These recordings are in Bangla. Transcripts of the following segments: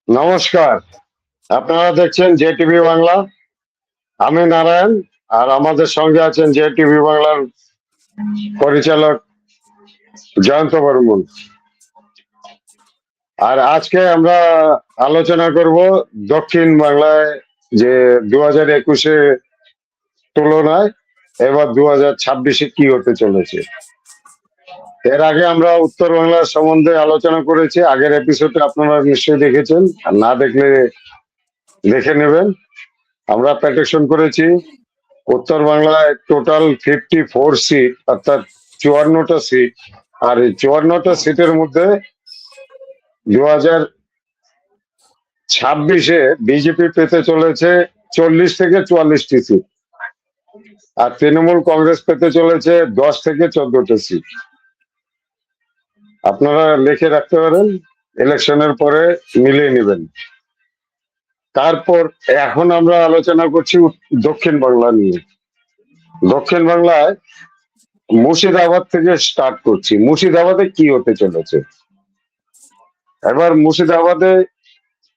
নমস্কার। আপনারা দেখছেন জে টিভি বাংলা। আমি নারায়ণ। আর আমাদের সঙ্গে আছেন জে টিভি বাংলার পরিচালক জয়ন্ত বর্মন। আর আজকে আমরা আলোচনা করব দক্ষিণ বাংলায় যে 2021-এ তুলনায় এবার 2026-এ কি হতে চলেছে। এর আগে আমরা উত্তর বাংলার সম্বন্ধে আলোচনা করেছি, আগের এপিসোডে আপনারা নিশ্চয়ই দেখেছেন, আর না দেখলে দেখে নেবেন। আমরা প্রেডিকশন করেছি উত্তর বাংলায় টোটাল 54 সিট, অর্থাৎ 54টা সিট। আর এই 54টা সিটের মধ্যে 2026-এ বিজেপি পেতে চলেছে 40 থেকে 44টি সিট, আর তৃণমূল কংগ্রেস পেতে চলেছে 10 থেকে 14টা সিট। আপনারা লিখে রাখতে পারেন, ইলেকশনের পরে মিলিয়ে নেবেন। তারপর এখন আমরা আলোচনা করছি দক্ষিণ বাংলা নিয়ে। দক্ষিণ বাংলায় মুর্শিদাবাদ থেকে স্টার্ট করছি। মুর্শিদাবাদে কি হতে চলেছে এবার? মুর্শিদাবাদে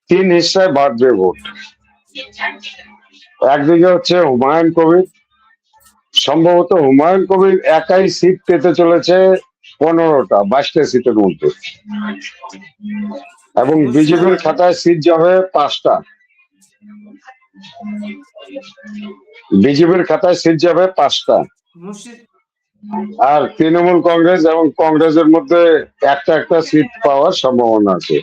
3 হিস্সায় বাড়বে ভোট। একদিকে হচ্ছে হুমায়ুন কবির, সম্ভবত হুমায়ুন কবির একাই সিট পেতে চলেছে 15টা, 22টা সিটের মধ্যে, এবং বিজেপির খাতায় সিট যাবে 5টা। বিজেপির খাতায় সিট যাবে 5টা, আর তৃণমূল কংগ্রেস এবং কংগ্রেসের মধ্যে একটা একটা সিট পাওয়ার সম্ভাবনা আছে।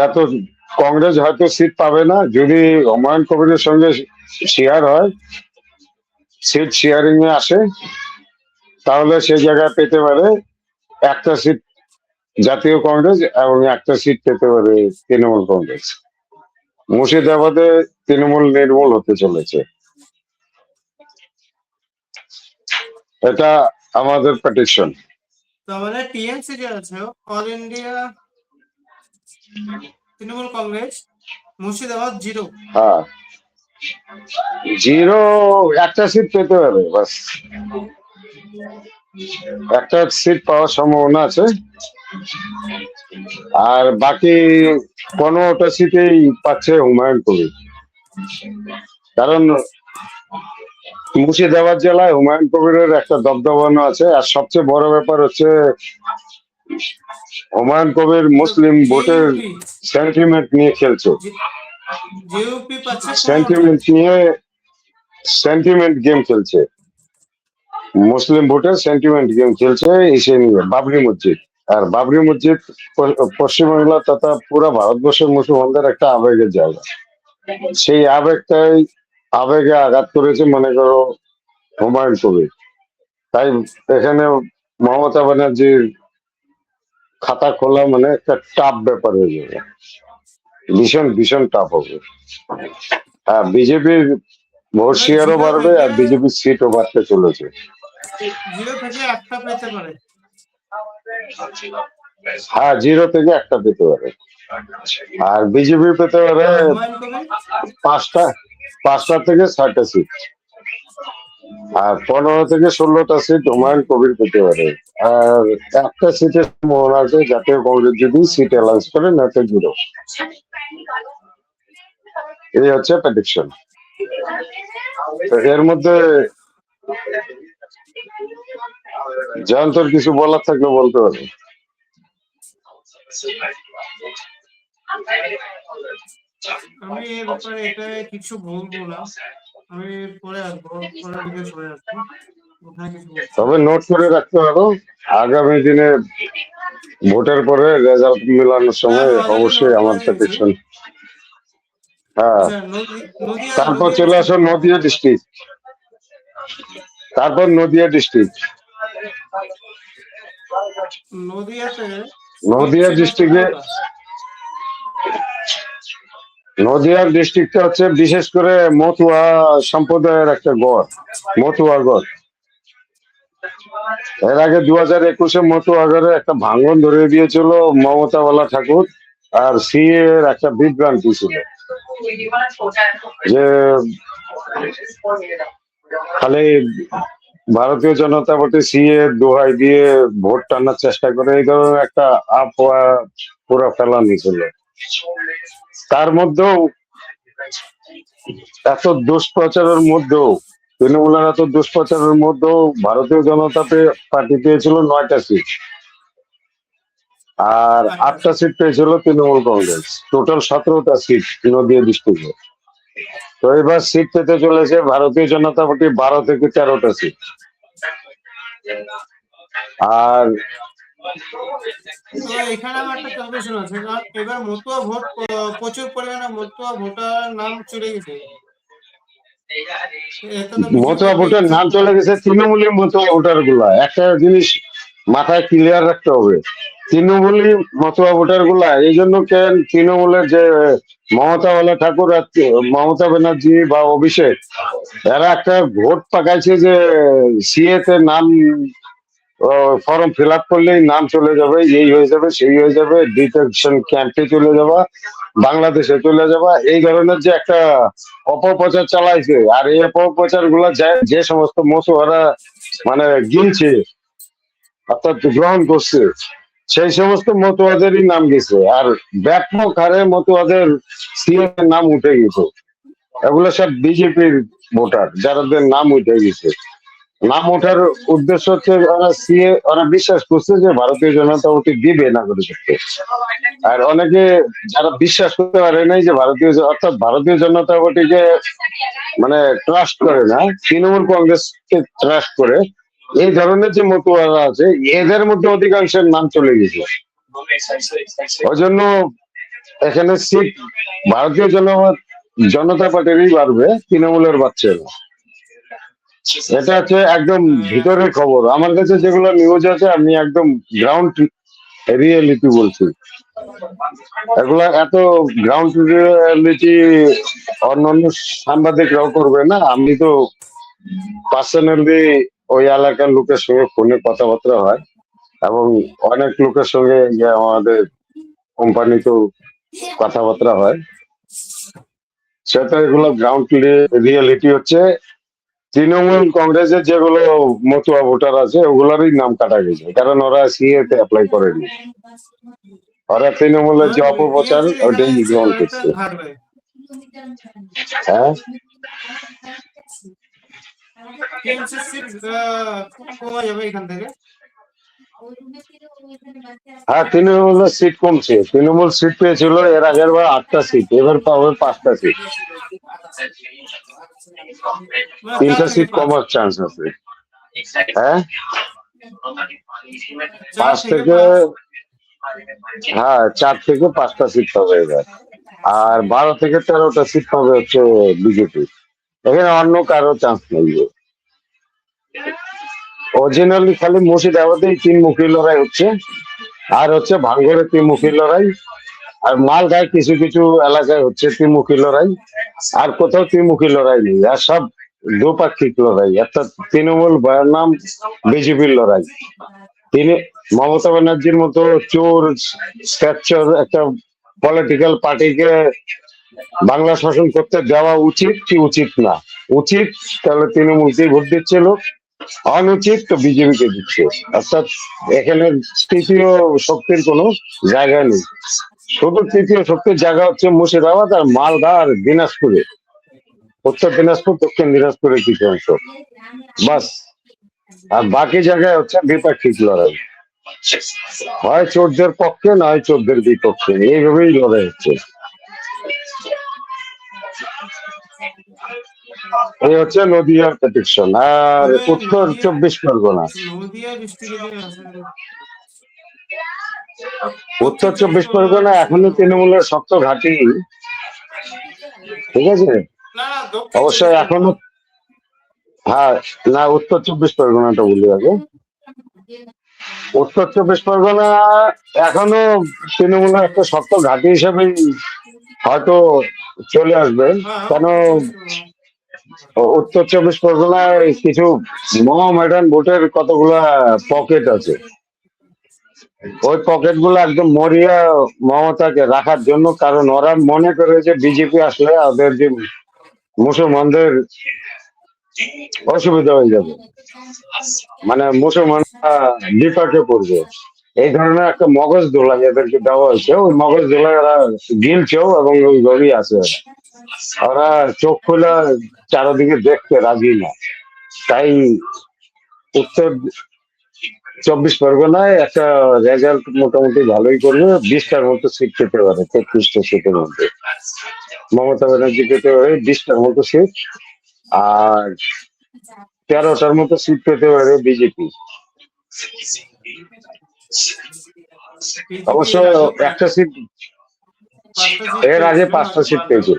এত কংগ্রেস হয়তো সিট পাবে না, যদি হুমায়ুন কবিরের সঙ্গে শেয়ার হয়, সিট শেয়ারিং এ আসে, তাহলে সেই জায়গায় পেতে পারে একটা সিট জাতীয় কংগ্রেস এবং একটা সিট পেতে পারে তৃণমূল কংগ্রেস। মুর্শিদাবাদে তৃণমূল নির্মূল হতে চলেছে, এটা আমাদের প্রেডিকশন। তাহলে টিএমসি যে আছে অল ইন্ডিয়া তৃণমূল কংগ্রেস মুর্শিদাবাদ 0। হ্যাঁ, 0 একটা সিট পেতে পারে, বাস একটা সিট পাওয়ার সম্ভাবনা আছে। আর বাকি 15টা সিটেই পাচ্ছে হুমায়ুন কবির, কারণ মুর্শিদাবাদ জেলায় হুমায়ুন কবিরের একটা দবদবানো আছে। আর সবচেয়ে বড় ব্যাপার হচ্ছে হুমায়ুন কবির মুসলিম ভোটের সেন্টিমেন্ট নিয়ে খেলছে, সেন্টিমেন্ট গেম খেলছে, মুসলিম ভোটের সেন্টিমেন্ট গেম খেলছে এসে নিয়ে বাবরি মসজিদ। আর বাবরি মসজিদ পশ্চিমবাংলা তথা পুরো ভারতবর্ষের মুসলমানদের একটা আবেগের জায়গা। সেই আবেগে আঘাত করেছে মনে করো হুমায়ুন কবির। তাই এখানে মমতা ব্যানার্জির খাতা খোলা মানে একটা টাফ ব্যাপার হয়ে যাবে, ভীষণ ভীষণ টাফ হবে। হ্যাঁ, বিজেপির ভোট শেয়ারও বাড়বে আর বিজেপির সিটও বাড়তে চলেছে। 0 থেকে একটা পেতে পারে। হ্যাঁ, 0 থেকে একটা পেতে পারে, আর বিজেপি পেতে পারে 5টা থেকে 6টা সিট, আর 15 থেকে 16টা সিট হুমায়ুন কবির পেতে পারে। আর একটা সিটের সম্ভাবনা আছে জাতীয় কংগ্রেস যদি সিট অ্যালাউন্স করে, না তো 0। এই হচ্ছে প্রেডিকশন। এর মধ্যে জয়ন্তর কিছু বলার থাকলে বলতে পারে। আমি এর ব্যাপারে এটা কিছু বলবো না, আমি পরে আসবো, পরে দিকে চলে আসবো। তবে নোট করে রাখতে পারো, আগামী দিনে ভোটের পরে রেজাল্ট মেলানোর সময় অবশ্যই আমার প্রেডিকশন। হ্যাঁ, তারপর চলে আসো নদিয়া ডিস্ট্রিক্ট। তারপর নদিয়া ডিস্ট্রিক্ট। নদিয়া ডিস্ট্রিক্টে নদিয়া ডিস্ট্রিক্টটা হচ্ছে বিশেষ করে মতুয়া সম্প্রদায়ের একটা গড়, মতুয়া গড়। এর আগে 2021-এ মতুয়া গড়ে একটা ভাঙন ধরে দিয়েছিল মমতা বালা ঠাকুর, আর সিএ এর একটা বিভ্রান্তি ছিল যে খালি ভারতীয় জনতা পার্টি সিএ দোহাই দিয়ে ভোট টানার চেষ্টা করে, এই ধরনের একটা আবহাওয়া পুরো ফেলানি ছিল। তার মধ্যেও এত দুষ্প্রচারের মধ্যেও, তৃণমূলের এত দুষ্প্রচারের মধ্যেও ভারতীয় জনতা পার্টি পেয়েছিল 9টা সিট, আর আচ্ছা 8টা সিট পেয়েছিল তৃণমূল কংগ্রেস। টোটাল 17টা সিট নদিয়া ডিস্ট্রিক্টে। তো এবার সিট পেতে চলেছে ভারতীয় জনতা পার্টি 12 থেকে 13টা সিট। আর তো এখানে আমার একটা কনফিউশন আছে, কারণ এবার মতুয়া ভোট প্রচুর পরিমাণে মতুয়া ভোটার নাম চলে গেছে। এটা তো বিজেপি মতুয়া একটা ভোটার ইচ্ছা নাম করে। চলে গেছে, তৃণমূলী মতুয়া ভোটার গুলা। একটা জিনিস মাথায় ক্লিয়ার রাখতে হবে, তৃণমূলী মতুয়া ভোটার গুলা এই জন্য কেন, তৃণমূলের যে মমতা বালা ঠাকুর আর মমতা ব্যানার্জি বা অভিষেক, এরা একটা ভোট পাকাইছে যে সিএ তে নাম, ফর্ম ফিল আপ করলেই নাম চলে যাবে, এই হয়ে যাবে সেই হয়ে যাবে, ডিটেনশন ক্যাম্পে চলে যাবা, বাংলাদেশে চলে যাবা, এই ধরনের যে একটা অপপ্রচার চালাইছে। আর এই অপপ্রচার গুলা যে সমস্ত মতুয়ারা মানে গিলছে, অর্থাৎ গ্রহণ করছে, সেই সমস্ত মতুয়াদেরই নাম গেছে। আর ব্যাপক হারে মতুয়াদের সিএ এর নাম উঠে গেছে। এগুলো সব বিজেপির ভোটার, যাদের নাম উঠে গেছে। নাম ওঠার উদ্দেশ্য হচ্ছে ওরা বিশ্বাস করছে যে ভারতীয় জনতা পার্টি দিবে নাগরিকত্ব। আর অনেকে যারা বিশ্বাস করতে পারে নাই যে অর্থাৎ ভারতীয় জনতা পার্টিকে মানে ট্রাস্ট করে না, তৃণমূল কংগ্রেসকে ট্রাস্ট করে, এই ধরনের যে মতুয়ারা আছে, এদের মধ্যে অধিকাংশের নাম চলে গেছে। ওই জন্য এখানে সিট ভারতীয় জনতা পার্টিরই বাড়বে, তৃণমূলের বাড়ছে না। এটা হচ্ছে একদম ভিতরের খবর। আমার কাছে যেগুলো নিউজ আছে, আমি একদম গ্রাউন্ড রিয়েলিটি বলছি। এগুলা এত গ্রাউন্ড রিয়েলিটি অন্যান্য সাংবাদিকরাও করবে না। আমি তো পার্সোনালি ওই এলাকার লোকের সঙ্গে ফোনে কথাবার্তা হয়, এবং অনেক লোকের সঙ্গে যে আমাদের কোম্পানিতেও কথাবার্তা হয়। সেটা এগুলো গ্রাউন্ড রিয়েলিটি হচ্ছে, তৃণমূল কংগ্রেসের যেগুলো মতুয়া ভোটার আছে ওগুলারই নাম কাটা গেছে, কারণ ওরা সিএ তে অ্যাপ্লাই করেনি। ওরা তৃণমূলের যে অপপ্রচার টিএমসি এখানে ওইটাই সিট গ্রহণ অনেকটা করছে। হারবে। হ্যাঁ, টিএমসি সিট কমে যাবে এখান থেকে। হ্যাঁ, তৃণমূলের সিট কমছে। তৃণমূল সিট পেয়েছিল এর আগের বার 8টা সিট, এবার পাবে 5টা সিট। মানে 4 3টা থেকে সিট 5। কমার চান্স আছে। হ্যাঁ, 4 5 থেকে থেকে, 5। হ্যাঁ 4 থেকে 5টা সিট পাবে এবার। আর 12 থেকে 13টা সিট পাবে হচ্ছে বিজেপি। এখানে অন্য কারো চান্স নেই। অরিজিনালি খালি মুর্শিদাবাদেই 3-মুখী লড়াই হচ্ছে, আর হচ্ছে ভাঙ্গরে 3-মুখী লড়াই, আর মালদায় কিছু কিছু এলাকায় হচ্ছে 3-মুখী লড়াই, আর কোথাও 3-মুখী লড়াই নেই। আর সব দ্বিপাক্ষিক লড়াই, অর্থাৎ তৃণমূল বনাম বিজেপির লড়াই। তিনি মমতা ব্যানার্জির মতো চোর স্ট্রাকচার একটা পলিটিক্যাল পার্টিকে বাংলা শাসন করতে দেওয়া উচিত কি উচিত না? উচিত, তাহলে তৃণমূলকে ভোট দিচ্ছে লোক। অনুচিত তো বিজেপিকে দিচ্ছে। অর্থাৎ এখানে তৃতীয় শক্তির কোনো জায়গা নেই। শুধু তৃতীয় শক্তির জায়গা হচ্ছে মুর্শিদাবাদ আর মালদা আর দিনাজপুরে, উত্তর দিনাজপুর, দক্ষিণ দিনাজপুরের কিছু অংশ, বাস। আর বাকি জায়গায় হচ্ছে দ্বিপাক্ষিক লড়াই, হয় চোরদের পক্ষে নয় চোরদের বিপক্ষে, এইভাবেই লড়াই হচ্ছে। এই হচ্ছে নদীয়ার প্রেডিকশন। আর তবে উত্তর 24 পরগনা, নদিয়া ডিস্ট্রিক্টে যে আছে, উত্তর দক্ষিণ চব্বিশ 24 পরগনা পরগনাটা এখনো শুনলাম। তৃণমূলের শক্ত ঘাঁটি, ঠিক আছে। না না, দক্ষিণ চব্বিশ অবশ্যই পরগনা। এখনো, হ্যাঁ, না উত্তর 24 পরগনাটা বলি আগে। উত্তর 24 পরগনা এখনো তৃণমূলের একটা শক্ত ঘাঁটি হিসেবে হয়তো চলে আসবে। হ্যাঁ, কেন, উত্তর চব্বিশ পরগনা। উত্তর 24 পরগনায় কিছু মহামেডান ভোটের কতগুলা পকেট আছে। ওই পকেট গুলো একদম মরিয়া মমতাকে রাখার জন্য, কারণ ওরা মনে করে যে বিজেপি আসলে ওদের যে মুসলমানদের অসুবিধা হয়ে যাবে, মানে মুসলমানরা বিপাকে পড়বে। এই ধরনের একটা মগজ দোলা এদেরকে দেওয়া হয়েছে, ওই মগজ দোলা এরা গিলছেও এবং ওইভাবেই আছে ওরা। ওরা চোখ খোলা চারদিকে দেখতে রাজি না। তাই উত্তর 24 পরগনায় একটা রেজাল্ট মোটামুটি ভালোই করবে, 20টার মতো সিট পেতে পারে, 33টা সিটের মধ্যে মমতা ব্যানার্জি পেতে পারে 20টার মতো সিট, আর 13টার মতো সিট পেতে পারে বিজেপি। বিজেপি অবশ্য এর আগে একটা সিট, 5টা সিট এর আগে পেয়েছিল, 5টা হয়তো সিট বাড়বেও। পেয়েছে।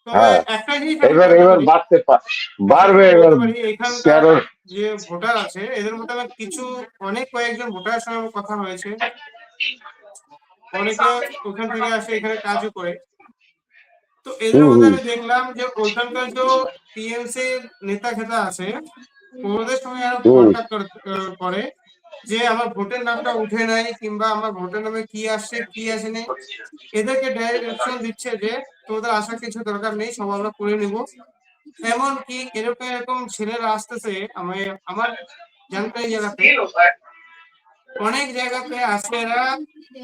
তবে হ্যাঁ, একটা জিনিস আমি এবার বলতে এবার পারি, বাড়বে এবার। বলতে পারি এখানকার 13। যে ভোটার আছে এদের মধ্যে আমার কিছু অনেক কয়েকজন ভোটারের সঙ্গে আমার কথা হয়েছে, অনেকে ওখান থেকে আসে এখানে কাজও করে। তো এদের হুম মধ্যে হুম আমি দেখলাম যে ওইখানকার যে টিএমসি নেতা খেতা আছে ওদের সঙ্গে আরো হুম কন্ট্যাক্ট করে যে আমার ভোটের নামটা উঠে নাই, কিংবা আমার ভোটের নামে কি আসছে কি আসেনি, এদেরকে ডাইরেকশন দিচ্ছে যে তোদের আসার কিছু দরকার নেই, সব আমরা করে নিব। এমন কি এরকম এরকম ছেলেরা আসতেছে আমার জানকারি জায়গাতে, অনেক জায়গাতে আসে এরা,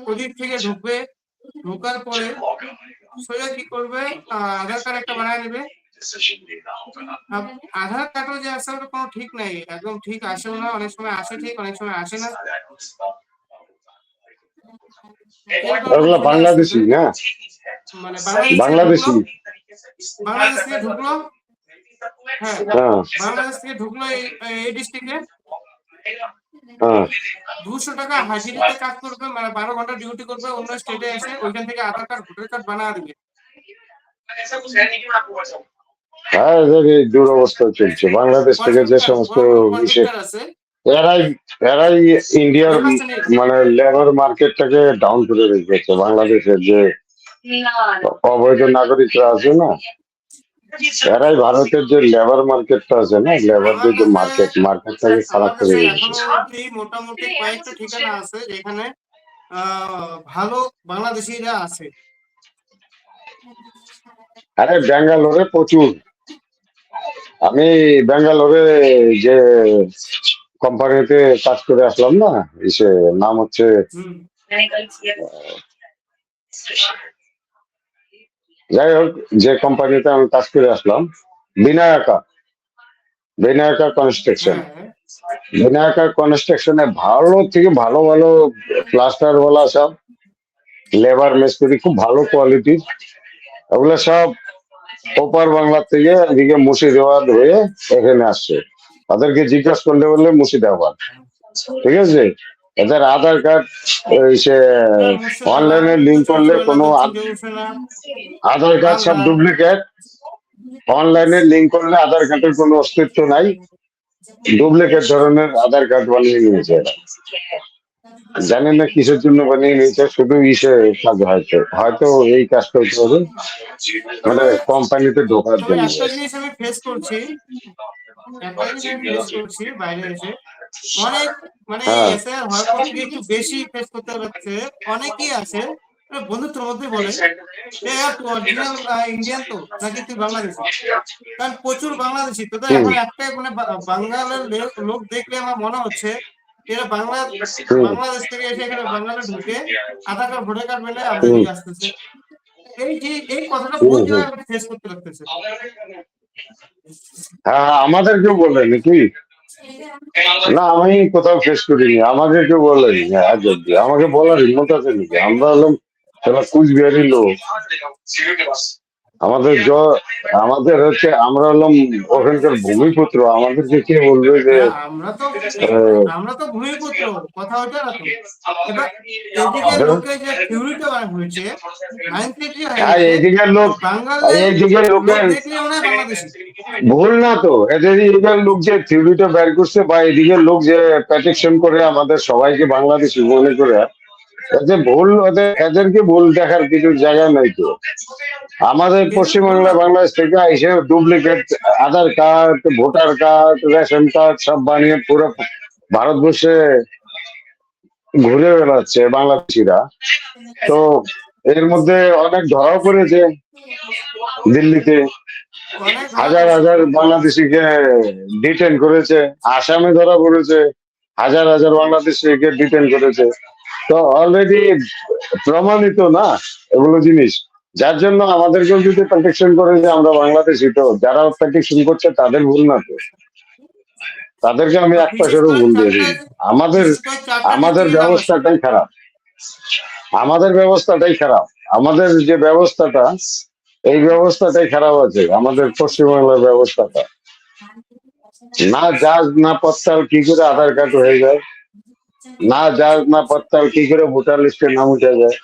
ওদিক থেকে ঢুকবে, ঢোকার পরে সোজা কি করবে, আধার কার্ড একটা বানায় নেবে। আধার কার্ডও যে আসে ওটা কোনো ঠিক নাই, একদম ঠিক আসেও না, অনেক সময় আসে ঠিক, অনেক সময় আসে না, এরকম এরকম ওগুলো চলে বাংলাদেশি আসতেছে। না? মানে বাংলাদেশ থেকে ঢুকলো, বাংলাদেশি। বাংলাদেশ থেকে ঢুকলো, হ্যাঁ, হ্যাঁ বাংলাদেশ থেকে ঢুকলো এই এই ডিস্ট্রিক্টে, হ্যাঁ 200 টাকা হাজিরিতে কাজ করবে, মানে 12 ঘন্টা ডিউটি করবে, অন্য স্টেটে এসে ওইখান থেকে আধার কার্ড ভোটার কার্ড বানা দিবে। হ্যাঁ, এদের এই দুরবস্থা চলছে বাংলাদেশ থেকে যে কন্ট্রাক্টর, সমস্ত বড় বড় ইসে, কন্ট্রাক্টর আছে, এরাই এরাই ইন্ডিয়ার দেখা যাচ্ছে নেই। মানে লেবার মার্কেটটাকে ডাউন করে রেখেছে। বাংলাদেশের যে অবৈধ নাগরিকরা আছে না, এরাই ভারতের যে লেবার মার্কেটটা আছে না, আমার লেবারদের যে কাছে মার্কেটটাকে খারাপ আমার করে কাছে রেখেছে। এখনো অব্দি মোটামুটি কয়েকটা ঠিকানা আছে যেখানে ভালো বাংলাদেশিরা আছে। আরে ব্যাঙ্গালোরে প্রচুর। আমি ব্যাঙ্গালোরে যে কোম্পানিতে কাজ করে আসলাম না, ইসে নাম হচ্ছে, হুম। যাই হোক, যে কোম্পানিতে আমি কাজ করে আসলাম, বিনায়কা, বিনায়কা কনস্ট্রাকশন। হ্যাঁ, বিনায়কা কনস্ট্রাকশনে ভালো থেকে ভালো ভালো প্লাস্টার ওয়ালা সব লেবার মিস্ত্রি, খুব ভালো কোয়ালিটির। ওগুলো সব ওপার বাংলা থেকে এদিকে মুর্শিদাবাদ হয়ে এখানে আসছে। তাদেরকে জিজ্ঞাসা করলে বললে মুর্শিদাবাদ। ঠিক আছে, এদের আধার কার্ড সে হ্যাঁ, মুর্শিদাবাদ, অনলাইনে উত্তর লিঙ্ক চব্বিশ করলে পরগনা, কোনো দক্ষিণ চব্বিশ পরগনা, আধার কার্ড সব মালদা। ডুপ্লিকেট। অনলাইনে লিঙ্ক করলে আধার কার্ডের কোনো অস্তিত্ব নাই, ডুপ্লিকেট ধরনের আধার কার্ড বানিয়ে নিয়েছে এরা। জানি না কিসের জন্য বানিয়ে নিয়েছে, শুধু ইসে কাজ হয়তো হয়তো এই কাজটা হতে হবে, মানে তবে কোম্পানিতে ঢোকার তবে জন্য। একটা জিনিস আমি ফেস করছি, একটা জিনিস আমি ফেস করছি বাইরে এসে, অনেক মানে এই হ্যাঁ এসআইআর হওয়ার পর থেকে একটু বেশি ফেস করতে পারছে। অনেকেই আছে মানে বন্ধুত্বের মধ্যে বলে যে তুই অরিজিনাল ইন্ডিয়ান তো নাকি তুই বাংলাদেশি, কারণ প্রচুর বাংলাদেশি তোদের হুম এখন একটাই, মানে বাঙালের লোক দেখলে আমার মনে হচ্ছে এরা হুম বাংলাদেশ থেকে এসে এখানে বাঙালি ঢুকে আধার কার্ড ভোটার কার্ড পেলে আমাদের হুম দিকে আসতেছে। এই যে এই কথাটা হুম বহু হুম। জায়গায় ফেস করতে লাগতেছে। হ্যাঁ, আমাদেরকেও বলে নাকি? না, আমি কোথাও ফেস করিনি, আমাদেরকে বলেনি আজ অব্দি। আমাকে বলার হিম্মত আছে নাকি? আমরা হলাম সারা কুচবিহারি লোক। আমাদের আমাদের হচ্ছে, আমরা হলাম ওখানকার ভূমিপুত্র। আমাদেরকে কে বলবে যে হ্যাঁ, আহ, আমরা তো ভূমিপুত্র, কথা ওইটা না তো। এবার এদিকে লোকের যে থিওরিটা হয়েছে, মাইন্ডসেট যে হয়ে হ্যাঁ, গেছে এইদিকের যে লোক, বাঙালের এইদিকের লোক লোকের দেখলে মনে হয় বাংলাদেশি। ভুল না তো। এদের এদিকের লোক যে থিওরিটা বের করছে, বা এদিকের লোক যে প্যাটেকশন করে আমাদের সবাইকে বাংলাদেশি মনে করে, এদের ভুল, এদেরকে ভুল দেখার কিছু জায়গা নাই তো। আমাদের এদের ভুল পশ্চিমবাংলা না তো। বাংলাদেশ থেকে এসে duplicate Aadhaar card, voter card, ration card সব বানিয়ে পুরো ভারতবর্ষে ঘুরে বেড়াচ্ছে বাংলাদেশিরা। তো এর মধ্যে অনেক ধরাও পড়েছে। দিল্লিতে অনেক ভালো হাজার করছে। হাজার বাংলাদেশিকে ডিটেন করেছে, আসামে ধরা পড়েছে, হাজার হাজার বাংলাদেশিকে ডিটেন করেছে। তো অলরেডি প্রমাণিত না এগুলো জিনিস, যার জন্য আমাদেরকেও যদি প্রোটেকশন করে যে আমরা বাংলাদেশি, তো যারা প্রোটেকশন করছে তাদের ভুল না তো, তাদেরকে আমি তো এক পয়সারও ভুল দিয়ে দিই। আমাদের বিশেষ করে চারটা আমাদের ডিস্ট্রিক্টের নাম আছে। ব্যবস্থাটাই খারাপ, আমাদের ব্যবস্থাটাই খারাপ, আমাদের যে ব্যবস্থাটা, এই ব্যবস্থাটাই খারাপ আছে, আমাদের পশ্চিমবাংলার ব্যবস্থাটা। না জাজ না পত্তাল কি করে আধার কার্ড হয়ে যায়, না জাজ না পত্তাল কি করে ভোটার লিস্টে নাম উঠে যায়,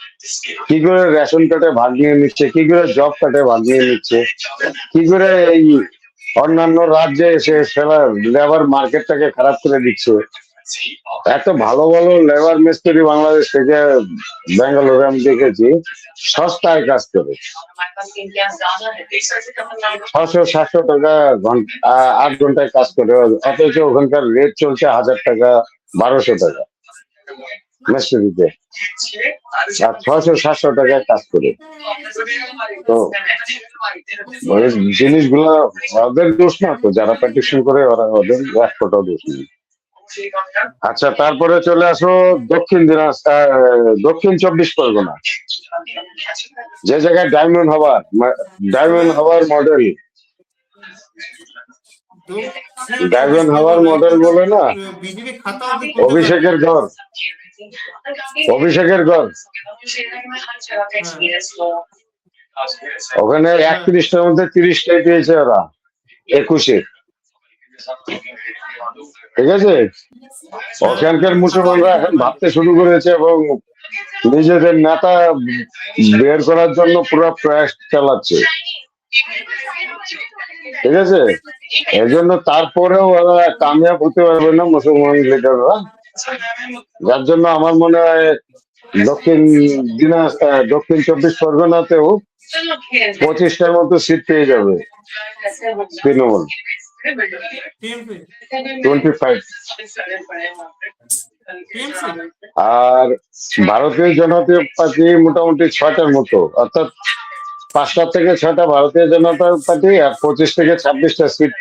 কি করে রেশন কার্ডে ভাগ নিয়ে নিচ্ছে, কি করে জব কার্ডে ভাগ নিয়ে নিচ্ছে, কি করে এই অন্যান্য রাজ্যে এসে সেরা লেবার মার্কেটটাকে খারাপ করে দিচ্ছে। এত ভালো ভালো লেবার মিস্ত্রি বাংলাদেশ থেকে ব্যাঙ্গালোরে আমি দেখেছি সস্তায় কাজ করে, 600-700 টাকা ঘন্টা, 8 ঘন্টায় কাজ করে, অথচ ওখানকার রেট চলছে 1000 টাকা, 1200 টাকা মিস্ত্রিতে, আর 600-700 টাকায় কাজ করে। তো ওই জিনিসগুলো ওদের দোষ না তো, যারা প্র্যাকটিশন করে ওরা, ওদের এক ফোঁটাও দোষ নেই। আচ্ছা, তারপরে চলে আসো দক্ষিণ 24 পরগনা, যে জায়গায় ডায়মন্ড হওয়ার মডেল, ডায়মন্ড হওয়ার মডেল বলে না, বিজেপি খাতা অব্দি খুলতে পারে। অভিষেকের ঘর, অভিষেকের ঘর, ওখানে 31টার মধ্যে 30টাই পেয়েছে ওরা, 21-এ। ঠিক আছে, ওখানকার মুসলমানরা এখন ভাবতে শুরু করেছে এবং নিজেদের নেতা বের করার জন্য পুরো প্রয়াস চালাচ্ছে। ঠিক আছে, এই জন্য তারপরেও ওরা কামিয়াব হতে পারবে না মুসলমান লিডাররা, যার জন্য আমার মনে হয় দক্ষিণ 24 পরগনাতেও 25টার মতো সিট পেয়ে যাবে তৃণমূল, টিএমসি 25। টিএমসি আর ভারতীয় জনতা পার্টি মোটামুটি 6টার মতো, অর্থাৎ 5টা থেকে 6টা ভারতীয় জনতা পার্টি, আর 25 থেকে 26টা সিট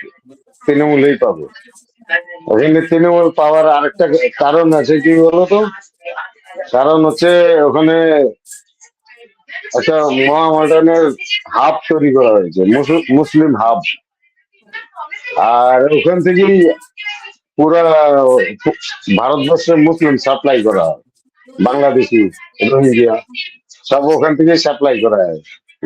তৃণমূলেই পাবে। ওখানে তৃণমূল পাওয়ার আরেকটা কারণ আছে, কি বলতো, কারণ হচ্ছে ওখানে একটা মহামডার্নের হাব তৈরি করা হয়েছে, মুসলিম হাব, আর ওখান থেকেই পুরা ভারতবর্ষের মুসলিম সাপ্লাই করা হয়, বাংলাদেশি, রোহিঙ্গিয়া সব ওখান থেকে সাপ্লাই করা হয়,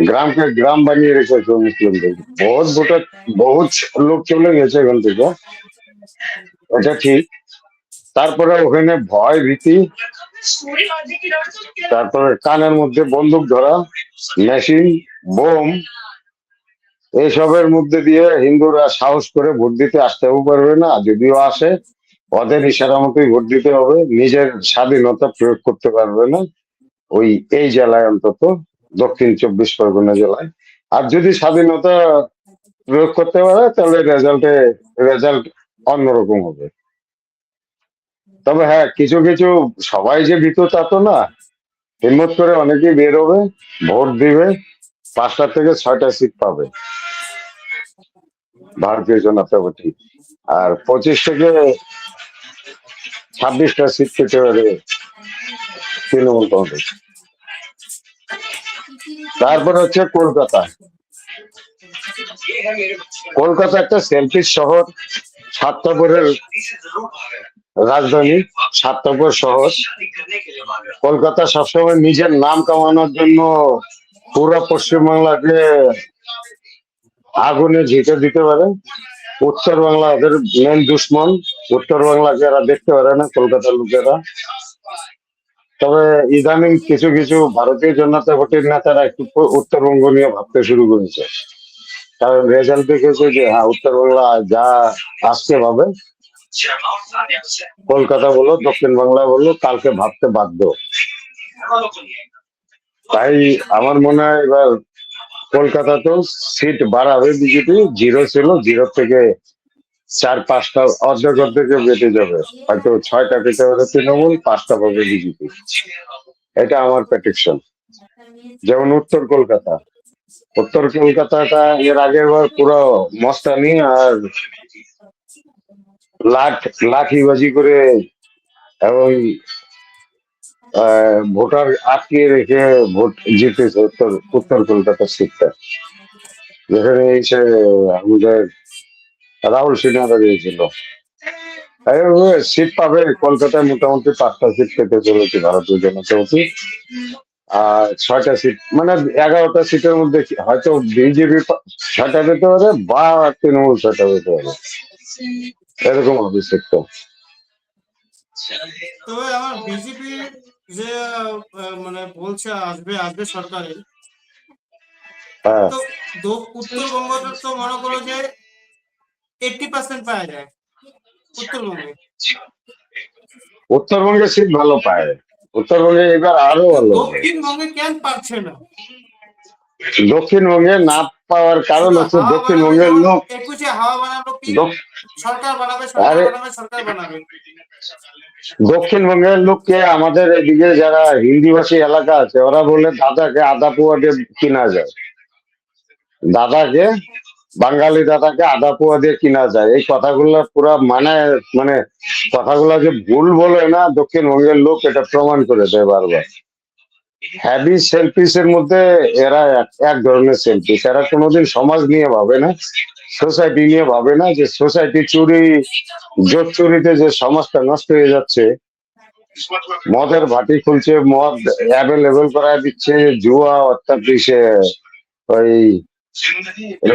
গ্রামকে গ্রাম বানিয়ে রেখেছে মুসলিমদের। বহুত ভোটার, বহুত লোক চলে গেছে এখান থেকে, এটা ঠিক। তারপরে ওখানে ভয় ভীতি, তারপরে কানের মধ্যে বন্দুক ধরা, মেশিন, বোম, এইসবের মধ্যে দিয়ে হিন্দুরা সাহস করে ভোট দিতে আসতেও পারবে না, যদিও আসে ওদের ইশারা মতোই ভোট দিতে হবে, নিজের স্বাধীনতা প্রয়োগ করতে পারবে না ওই এই জেলায়, অন্তত দক্ষিণ 24 পরগনা জেলায়। আর যদি স্বাধীনতা প্রয়োগ করতে পারে তাহলে রেজাল্ট অন্যরকম হবে। তবে হ্যাঁ, কিছু কিছু, সবাই যে ভীত তা তো না, হিম্মত করে অনেকেই বের হবে, ভোট দিবে, 5টা থেকে 6টা সিট পাবে ভারতীয় জনতা পার্টি, আর 25 থেকে 26টা সিট পেতে পারে তৃণমূল কংগ্রেস। তারপর হচ্ছে কলকাতা। কলকাতা একটা সেলফিশ শহর, স্বার্থপরের রাজধানী, স্বার্থপর শহর। কলকাতা সবসময় নিজের নাম কামানোর জন্য পুরো পশ্চিমবাংলাকে আগুনে ঝেঁকে দিতে পারে। উত্তর বাংলা ওদের মেন দুশ্মন, উত্তর বাংলাকে এরা দেখতে পারে না কলকাতার লোকেরা। তবে ইদানিং কিছু কিছু ভারতীয় জনতা পার্টির নেতারা একটু উত্তরবঙ্গ নিয়ে ভাবতে শুরু করেছে, কারণ রেজাল্ট দেখেছে যে হ্যাঁ, উত্তরবাংলা যা আসতে পাবে, কলকাতা বলো দক্ষিণ বাংলা বলো, কালকে ভাবতে বাধ্য। তাই আমার মনে হয় এবার কলকাতাতেও সিট বাড়াবে বিজেপি, 0 ছিল, 0 থেকে 4-5টা, অর্ধেক অর্ধেকে বেঁচে যাবে, হয়তো 6টা পেতে পারে তৃণমূল, 5টা পাবে বিজেপি। এটা আমার প্রেডিকশন। যেমন উত্তর কলকাতা, উত্তর কলকাতাটা এর আগের বার পুরো মস্তানি আর লাখ লাঠিবাজি করে এবং ভোটার আটকে রেখে ভোট জিতেছে উত্তর উত্তর কলকাতার সিটটা, যেখানে এসে আমাদের রাহুল সিনহা দাঁড়িয়েছিল। সিট পাবে কলকাতায়, মোটামুটি 5টা সিট পেতে চলেছে ভারতীয় জনতা পার্টি। আর 6টা সিট মানে 11টা সিটের মধ্যে হয়তো বিজেপি 6টা পেতে পারে বা তৃণমূল 6টা পেতে পারে, এরকম হবে সিটটা। তবে আমার বিজেপি যে মানে বলছে আসবে আসবে সরকারে, হ্যাঁ, তো উত্তরবঙ্গটা তো মনে করো যে 80% পাওয়া যায় উত্তরবঙ্গে। উত্তরবঙ্গে সিট ভালো পায়, উত্তরবঙ্গে এবার আরো তো ভালো হবে। দক্ষিণবঙ্গে কেন পাচ্ছে না? দক্ষিণবঙ্গে না পাওয়ার কারণ শুধু হচ্ছে হাওয়া বানাবে, দক্ষিণবঙ্গের যেমন লোক 21-এ হাওয়া বানালো কি দক- সরকার বানাবে, সরকার আরে বানাবে, সরকার বানাবে। দক্ষিণবঙ্গের লোককে আমাদের এদিকে যারা হিন্দিভাষী এলাকা আছে ওরা বলে দাদাকে আদা পোয়া দিয়ে কিনা যায়, দাদাকে বাঙালি দাদাকে আদা পোয়া দিয়ে কিনা যায়, এই কথাগুলো পুরা মানে কথাগুলো যে ভুল বলে না, দক্ষিণবঙ্গের লোক এটা প্রমাণ করে দেয় বারবার। হ্যাভি সেলফিস এর মধ্যে এরা এক ধরনের সেলফিস, এরা কোনোদিন সমাজ নিয়ে ভাবে না, সোসাইটি নিয়ে ভাবে না, যে সোসাইটি চুরি জোট চুরিতে যে সমাজটা নষ্ট হয়ে যাচ্ছে, মদের ভাটি খুলছে, মদ অ্যাভেলেবেল করায় দিচ্ছে, জুয়া অর্থাৎ সে ওই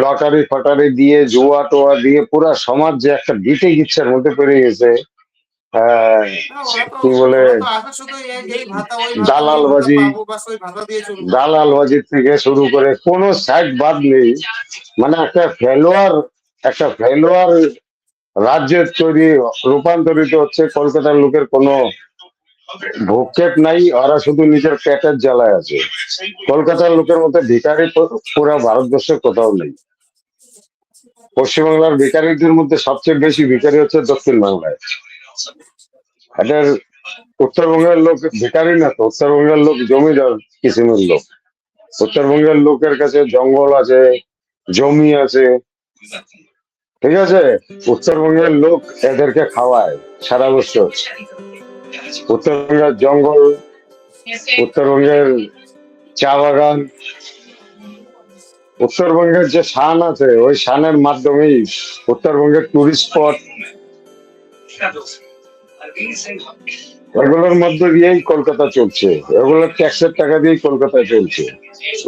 লটারি ফটারি দিয়ে জুয়া টোয়া দিয়ে পুরা সমাজ যে একটা বিটে গিচ্ছের মধ্যে পড়ে গেছে। আহ, হ্যাঁ, ওরা তো কি বলে ওরা তো আসে শুধু এই ভাতা ওই ভাতা, ওই ভাতা দালালবাজি, পাবো, বাস ওই ভাতা দিয়ে চলবো। দালালবাজি থেকে শুরু করে কোনো সাইড বাদ নেই। মানে একটা ফেলোয়ার রাজ্যের তৈরি রূপান্তরিত হচ্ছে। কলকাতার লোকের কোনো ভূক্ষেপ নাই, ওরা শুধু নিজের পেটের জ্বালায় আছে। কলকাতার লোকের মধ্যে ভিখারি পুরো ভারতবর্ষে কোথাও নেই। পশ্চিমবাংলার ভিখারিদের মধ্যে সবচেয়ে বেশি ভিখারি হচ্ছে দক্ষিণ বাংলায়। এটার উত্তরবঙ্গের লোক ভিখারি না তো, উত্তরবঙ্গের লোক জমিদার কিসিমের লোক। উত্তরবঙ্গের লোকের কাছে জঙ্গল আছে, জমি আছে, ঠিক আছে। উত্তরবঙ্গের লোক এদেরকে খাওয়ায় সারা বছর। উত্তরবঙ্গের জঙ্গল, উত্তরবঙ্গের চা বাগান, উত্তরবঙ্গের যে শান আছে ওই শানের মাধ্যমেই উত্তরবঙ্গের টুরিস্ট স্পট, এগুলোর মধ্যে দিয়েই কলকাতা চলছে। এগুলোর ট্যাক্সের টাকা দিয়েই কলকাতা চলছে,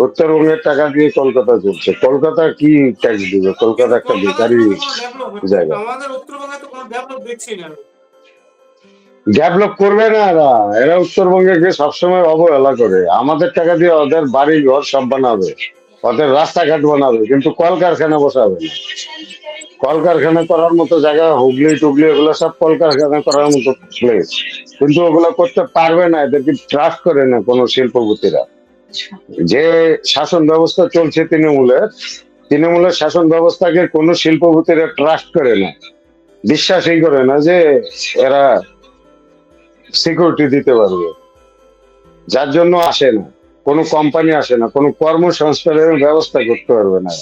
উত্তরবঙ্গের টাকা দিয়ে কলকাতা চলছে। কলকাতা কি ট্যাক্স দিবে? কলকাতা কিন্তু একটা কলকাতাতে বেকারি তো কোনো ডেভেলপ হচ্ছে না, জায়গা। আমাদের উত্তরবঙ্গে তো কোনো ডেভেলপ দেখছি না আমি। ডেভেলপ করবে না এরা, এরা উত্তরবঙ্গকে সবসময় অবহেলা করে। আমাদের টাকা দিয়ে ওদের বাড়ি ঘর সব বানাবে, ওদের রাস্তাঘাট বানাবে, কিন্তু কলকারখানা বসাবে না। কলকারখানা করার মতো জায়গা হুগলি টুগলি এগুলো সব কলকারখানা করার মতো প্লেস, কিন্তু ওগুলো করতে পারবে না, এদেরকে ট্রাস্ট করে না কোনো শিল্পপতিরা। যে শাসন ব্যবস্থা চলছে তৃণমূলের শাসন ব্যবস্থাকে কোনো শিল্পপতিরা ট্রাস্ট করে না, বিশ্বাসই করে না যে এরা সিকিউরিটি দিতে পারবে। যার জন্য আসে না, কোনো কোম্পানি আসে না, কোনো কর্মসংস্থানের ব্যবস্থা করতে পারবে না।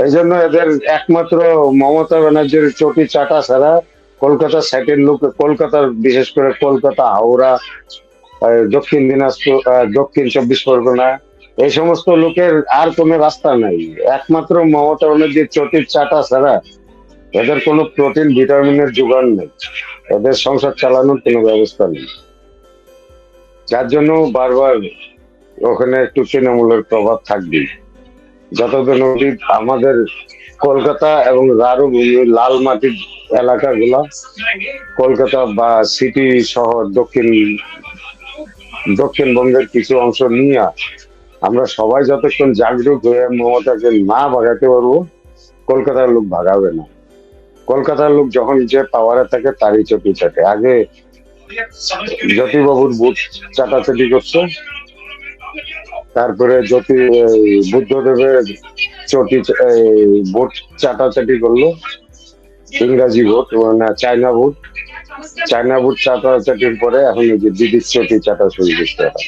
এই জন্য এদের একমাত্র মমতা ব্যানার্জির চটি চাটা ছাড়া কলকাতা সাইটের লোক, কলকাতার বিশেষ করে কলকাতা, হাওড়া, দক্ষিণ দিনাজপুর, দক্ষিণ 24 পরগনা, এই সমস্ত লোকের আর কোনো রাস্তা নাই। একমাত্র মমতা ব্যানার্জির চটির চাটা ছাড়া এদের কোনো প্রোটিন ভিটামিনের যোগান নেই, এদের সংসার চালানোর কোনো ব্যবস্থা নেই। যার জন্য বারবার ওখানে একটু তৃণমূলের প্রভাব থাকবেই। যতদিন অবধি আমাদের কলকাতা এবং রারুভূমি লাল মাটির এলাকাগুলা, কলকাতা বা সিটি শহর দক্ষিণবঙ্গের কিছু অংশ নিয়ে আমরা সবাই যতক্ষণ জাগরুক হয়ে মমতাকে না ভাগাতে পারবো, কলকাতার লোক ভাগাবে না। কলকাতার লোক যখন যে পাওয়ারে থাকে তারই চটি চাটে। আগে জ্যোতিবাবুর বুথ চাটাচাটি করছে, তারপরে বুদ্ধদেবের চটি ভোট চাটাচাটি করলো, ইংরাজি ভোট না চায়না ভোট চাটাচাটির পরে এখন এই যে দিদির চটি চাটা শুরু করতে হয়।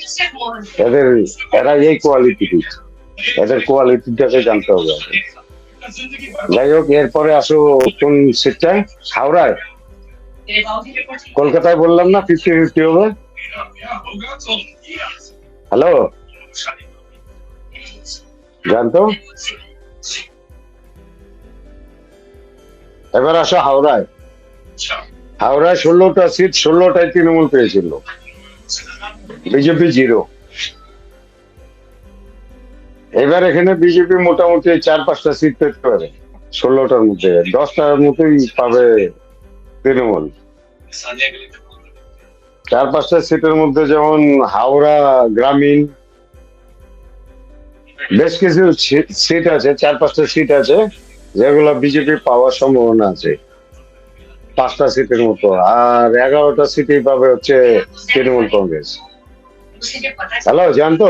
এরা এই কোয়ালিটি। এদের কোয়ালিটিটাকে জানতে হবে আগে। যাই হোক, এরপরে আসো কোন সিটটায়? হাওড়ায়। কলকাতায় বললাম না 50-50 হবে। হ্যালো, জানতো। এবার আসো হাওড়ায়। হাওড়ায় 16টা সিট, 16টায় তৃণমূল পেয়েছিল, বিজেপি 0। এবার এখানে বিজেপি মোটামুটি 4-5টা সিট পেতে পারে, 16টার মধ্যে 10টার মতোই পাবে তৃণমূল। 4-5টা সিটের মধ্যে যেমন হাওড়া গ্রামীণ, বেশ কিছু সিট আছে, 4-5টা সিট আছে যেগুলো বিজেপি পাওয়ার সম্ভাবনা আছে, 5টা সিটের মতো। আর 11টা সিটই পাবে হচ্ছে তৃণমূল কংগ্রেস। হ্যালো, জানতো।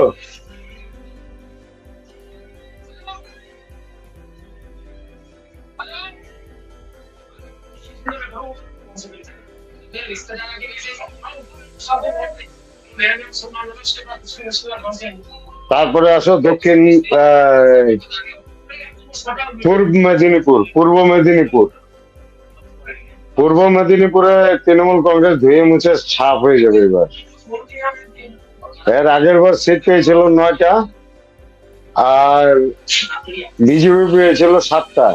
তারপরে আসো দক্ষিণ পূর্ব মেদিনীপুর, পূর্ব মেদিনীপুর। পূর্ব মেদিনীপুরে তৃণমূল কংগ্রেস ধুয়ে মুছে ছাপ হয়ে যাবে এবার। এর আগের বার সিট পেয়েছিল 9টা, আর বিজেপি পেয়েছিল 7টা।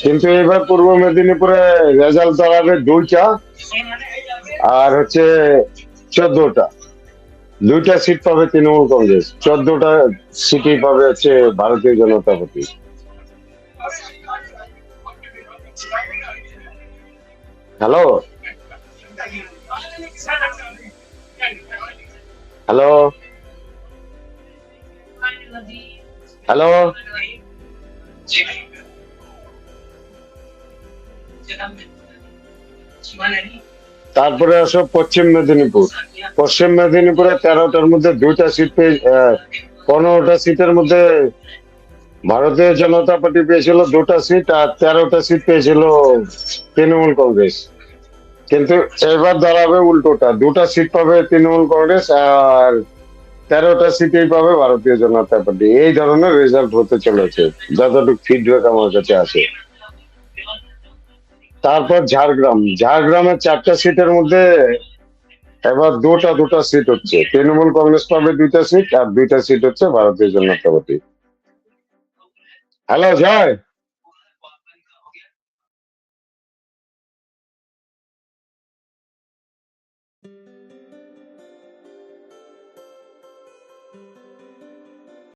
কিন্তু এবার পূর্ব মেদিনীপুরে রেজাল্ট দাঁড়াবে 2টা, আর হচ্ছে 14টা। 2টা সিট পাবে তৃণমূল কংগ্রেস, 14টা সিটই পাবে হচ্ছে ভারতীয় জনতা পার্টি। Hello, hello, hello. তারপরে আসো পশ্চিম মেদিনীপুর। পশ্চিম মেদিনীপুরে 13টার মধ্যে 2টা সিট পেয়ে 15টা সিটের মধ্যে ভারতীয় জনতা পার্টি পেয়েছিল 2টা সিট, আর 13টা সিট পেয়েছিল তৃণমূল কংগ্রেস। কিন্তু এবার দাঁড়াবে উল্টোটা, 2টা সিট পাবে তৃণমূল কংগ্রেস, আর 13টা সিটেই পাবে ভারতীয় জনতা পার্টি। এই ধরনের রেজাল্ট হতে চলেছে যতটুকু ফিডব্যাক আমার কাছে আসে। তারপর ঝাড়গ্রাম। ঝাড়গ্রামের 4টা সিটের মধ্যে এবার 2টা সিট হচ্ছে তৃণমূল কংগ্রেস পাবে, 2টা সিট, আর 2টা সিট হচ্ছে ভারতীয় জনতা পার্টি। হ্যালো, জয়।